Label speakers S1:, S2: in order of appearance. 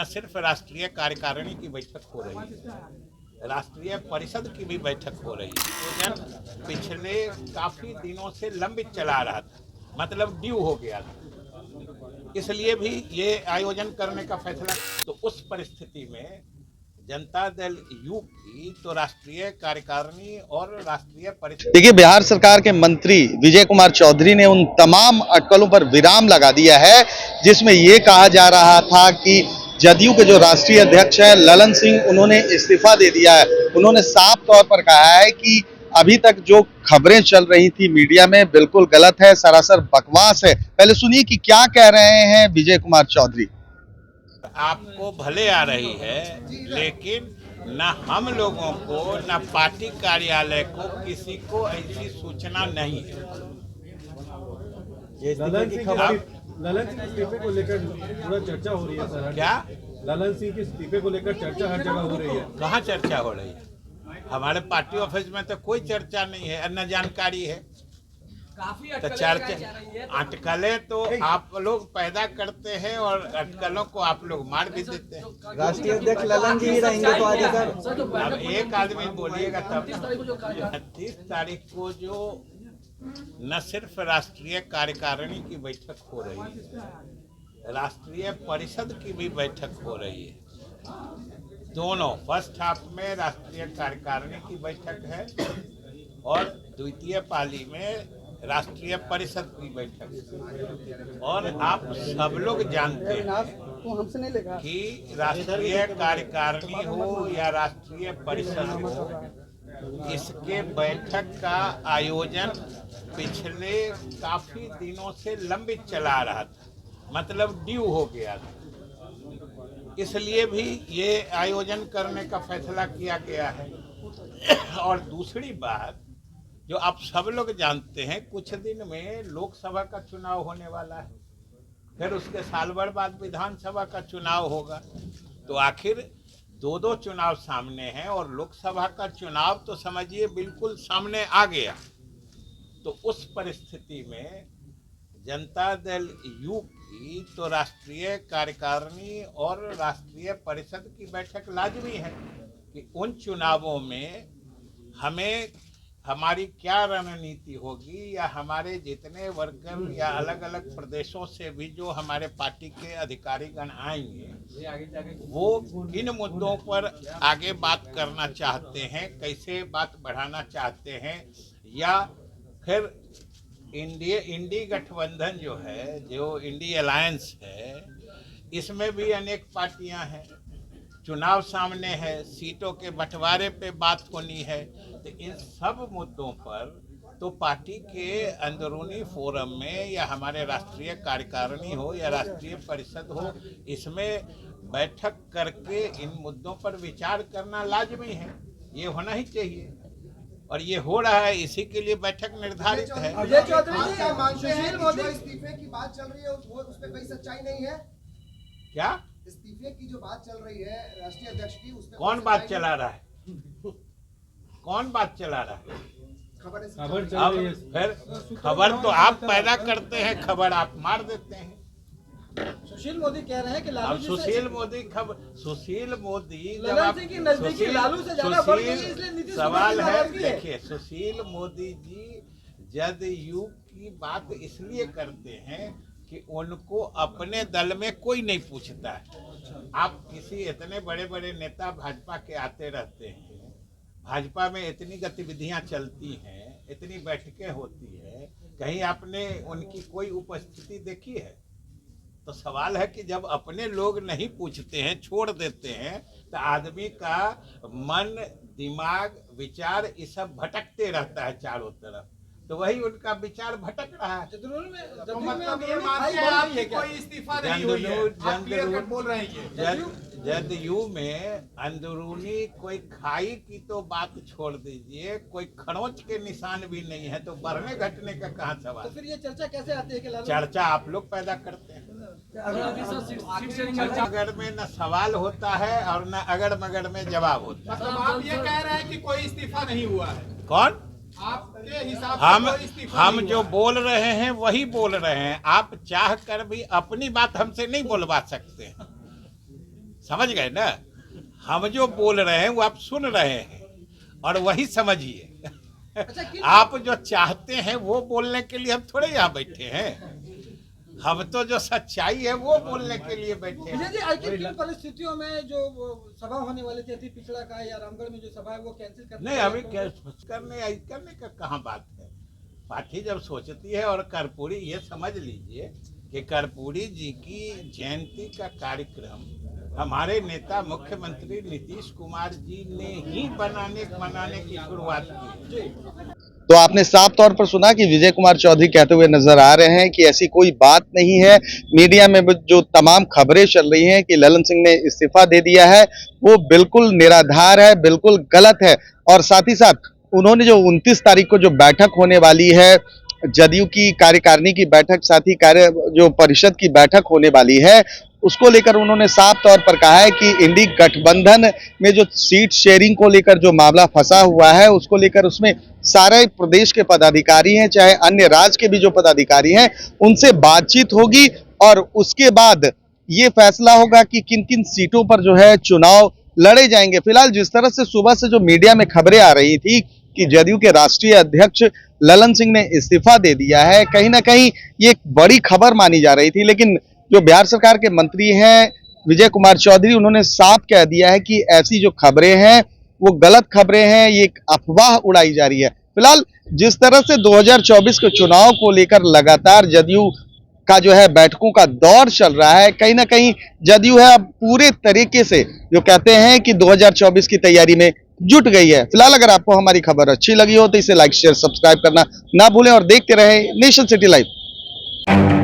S1: न सिर्फ राष्ट्रीय कार्यकारिणी की बैठक हो रही है, राष्ट्रीय परिषद की भी बैठक हो रही है। आयोजन पिछले काफी दिनों से लंबित चला रहा था, मतलब ड्यू हो गया था, इसलिए भी ये आयोजन करने का फैसला। तो उस परिस्थिति में जनता दल यू की तो राष्ट्रीय कार्यकारिणी और राष्ट्रीय परिषद।
S2: देखिए, बिहार सरकार के मंत्री विजय कुमार चौधरी ने उन तमाम अटकलों पर विराम लगा दिया है जिसमें यह कहा जा रहा था कि जदयू के जो राष्ट्रीय अध्यक्ष हैं ललन सिंह, उन्होंने इस्तीफा दे दिया है। उन्होंने साफ तौर पर कहा है कि अभी तक जो खबरें चल रही थी मीडिया में बिल्कुल गलत है, सरासर बकवास है। पहले सुनिए कि क्या कह रहे हैं विजय कुमार चौधरी।
S1: आपको भले आ रही है, लेकिन न हम लोगों को न पार्टी कार्यालय को किसी को ऐसी सूचना नहीं है।
S3: ललन सिंह के इस्तीफे को लेकर पूरा चर्चा हो रही है सर।
S1: क्या
S3: ललन सिंह के इस्तीफे को लेकर चर्चा हर जगह हो रही है?
S1: कहाँ चर्चा हो रही है? हमारे पार्टी ऑफिस में तो कोई चर्चा नहीं है, न जानकारी है। तो चर्चा अटकलें तो आप लोग पैदा करते हैं और अटकलों को आप लोग मार भी देते हैं।
S4: राष्ट्रीय अध्यक्ष ललन जी रहेंगे तो आगे
S1: अब एक आदमी बोलिएगा तब। 30 तारीख को जो न सिर्फ राष्ट्रीय कार्यकारिणी की बैठक हो रही है, राष्ट्रीय परिषद की भी बैठक हो रही है। दोनों फर्स्ट हाफ में राष्ट्रीय कार्यकारिणी की बैठक है और द्वितीय पाली में राष्ट्रीय परिषद की बैठक है। और आप सब लोग जानते हैं कि राष्ट्रीय कार्यकारिणी हो या राष्ट्रीय परिषद हो, इसके बैठक का आयोजन पिछले काफी दिनों से लंबित चला रहा था, मतलब ड्यू हो गया था, इसलिए भी ये आयोजन करने का फैसला किया गया है। और दूसरी बात जो आप सब लोग जानते हैं, कुछ दिन में लोकसभा का चुनाव होने वाला है, फिर उसके साल भर बाद विधानसभा का चुनाव होगा। तो आखिर दो चुनाव सामने हैं और लोकसभा का चुनाव तो समझिए बिल्कुल सामने आ गया। तो उस परिस्थिति में जनता दल यू की तो राष्ट्रीय कार्यकारिणी और राष्ट्रीय परिषद की बैठक लाजमी है कि उन चुनावों में हमें हमारी क्या रणनीति होगी, या हमारे जितने वर्कर या अलग अलग प्रदेशों से भी जो हमारे पार्टी के अधिकारीगण आएंगे, वो किन मुद्दों पर आगे बात करना चाहते हैं, कैसे बात बढ़ाना चाहते हैं, या फिर इंडी गठबंधन जो है, जो इंडी अलायंस है, इसमें भी अनेक पार्टियां हैं, चुनाव सामने है, सीटों के बंटवारे पे बात होनी है। तो इन सब मुद्दों पर तो पार्टी के अंदरूनी फोरम में या हमारे राष्ट्रीय कार्यकारिणी हो या राष्ट्रीय परिषद हो, इसमें बैठक करके इन मुद्दों पर विचार करना लाजमी है। ये होना ही चाहिए और ये हो रहा है, इसी के लिए बैठक निर्धारित है।
S5: अजय चौधरी जी, सुशील मोदी इस्तीफे की बात चल रही है, उस पे कोई सच्चाई नहीं है
S1: क्या?
S5: इस्तीफे की जो बात चल रही है राष्ट्रीय अध्यक्ष की, उसमें
S1: कौन बात चला रहा है? कौन बात चला रहा है?
S5: खबर
S1: अब फिर खबर तो आप पैदा करते हैं, खबर आप मार देते हैं।
S4: सुशील मोदी कह रहे हैं कि लालू जी
S1: सुशील मोदी जब
S4: ललन सिंह की नजदीकी लालू से ज्यादा बढ़ गई, इसलिए नीतीश
S1: सवाल
S4: कुमार
S1: है।
S4: की नाराजगी है।
S1: देखिए, सुशील मोदी जी जदयू की बात इसलिए करते हैं कि उनको अपने दल में कोई नहीं पूछता है। आप किसी इतने बड़े बड़े नेता भाजपा के आते रहते हैं, भाजपा में इतनी गतिविधियां चलती हैं, इतनी बैठकें होती है, कहीं आपने उनकी कोई उपस्थिति देखी है? तो सवाल है कि जब अपने लोग नहीं पूछते हैं, छोड़ देते हैं, तो आदमी का मन, दिमाग, विचार ये सब भटकते रहता है चारों तरफ। तो वही उनका विचार भटक रहा है। जदयू में अंदरूनी कोई खाई की तो बात छोड़ दीजिए, कोई खरोंच के निशान भी नहीं है, तो बढ़ने घटने का कहाँ सवाल?
S4: तो फिर ये चर्चा कैसे आती है कि
S1: चर्चा आप लोग पैदा करते हैं। अगर में न सवाल होता है और न अगर मगर में जवाब होता है।
S6: मतलब आप ये कह रहे हैं कि कोई इस्तीफा नहीं हुआ है?
S1: कौन?
S6: आपके हिसाब से
S1: हम जो बोल रहे हैं वही बोल रहे हैं। आप चाह कर भी अपनी बात हमसे नहीं बोलवा सकते हैं। समझ गए ना? हम जो बोल रहे हैं वो आप सुन रहे हैं और वही समझिए। आप जो चाहते हैं वो बोलने के लिए हम थोड़े यहाँ बैठे हैं। हम तो जो सच्चाई है वो बोलने के लिए बैठे हैं।
S4: विजय जी, आखिर किन परिस्थितियों में जो सभा होने वाली थी अति पिछड़ा का या रामगढ़ में जो सभा है वो कैंसिल करने
S1: नहीं, अभी करने का कहाँ बात है। पार्टी जब सोचती है, और कर्पूरी ये समझ लीजिए कि कर्पूरी जी की जयंती का कार्यक्रम हमारे नेता मुख्यमंत्री नीतीश कुमार जी ने ही मनाने की शुरुआत की।
S2: तो आपने साफ तौर पर सुना कि विजय कुमार चौधरी कहते हुए नजर आ रहे हैं कि ऐसी कोई बात नहीं है। मीडिया में जो तमाम खबरें चल रही हैं कि ललन सिंह ने इस्तीफा दे दिया है, वो बिल्कुल निराधार है, बिल्कुल गलत है। और साथ ही साथ उन्होंने जो 29 तारीख को जो बैठक होने वाली है, जदयू की कार्यकारिणी की बैठक, साथ ही जो परिषद की बैठक होने वाली है, उसको लेकर उन्होंने साफ तौर पर कहा है कि इंडी गठबंधन में जो सीट शेयरिंग को लेकर जो मामला फंसा हुआ है, उसको लेकर उसमें सारे प्रदेश के पदाधिकारी हैं, चाहे अन्य राज्य के भी जो पदाधिकारी हैं, उनसे बातचीत होगी और उसके बाद ये फैसला होगा कि किन किन सीटों पर जो है चुनाव लड़े जाएंगे। फिलहाल जिस तरह से सुबह से जो मीडिया में खबरें आ रही थी कि जदयू के राष्ट्रीय अध्यक्ष ललन सिंह ने इस्तीफा दे दिया है, कहीं ना कहीं ये एक बड़ी खबर मानी जा रही थी। लेकिन जो बिहार सरकार के मंत्री हैं विजय कुमार चौधरी, उन्होंने साफ कह दिया है कि ऐसी जो खबरें हैं वो गलत खबरें हैं, ये एक अफवाह उड़ाई जा रही है। फिलहाल जिस तरह से 2024 के चुनाव को लेकर लगातार जदयू का जो है बैठकों का दौर चल रहा है, कहीं ना कहीं जदयू है अब पूरे तरीके से जो कहते हैं कि 2024 की तैयारी में जुट गई है। फिलहाल अगर आपको हमारी खबर अच्छी लगी हो तो इसे लाइक शेयर सब्सक्राइब करना ना भूलें और देखते रहे नेशन सिटी लाइव।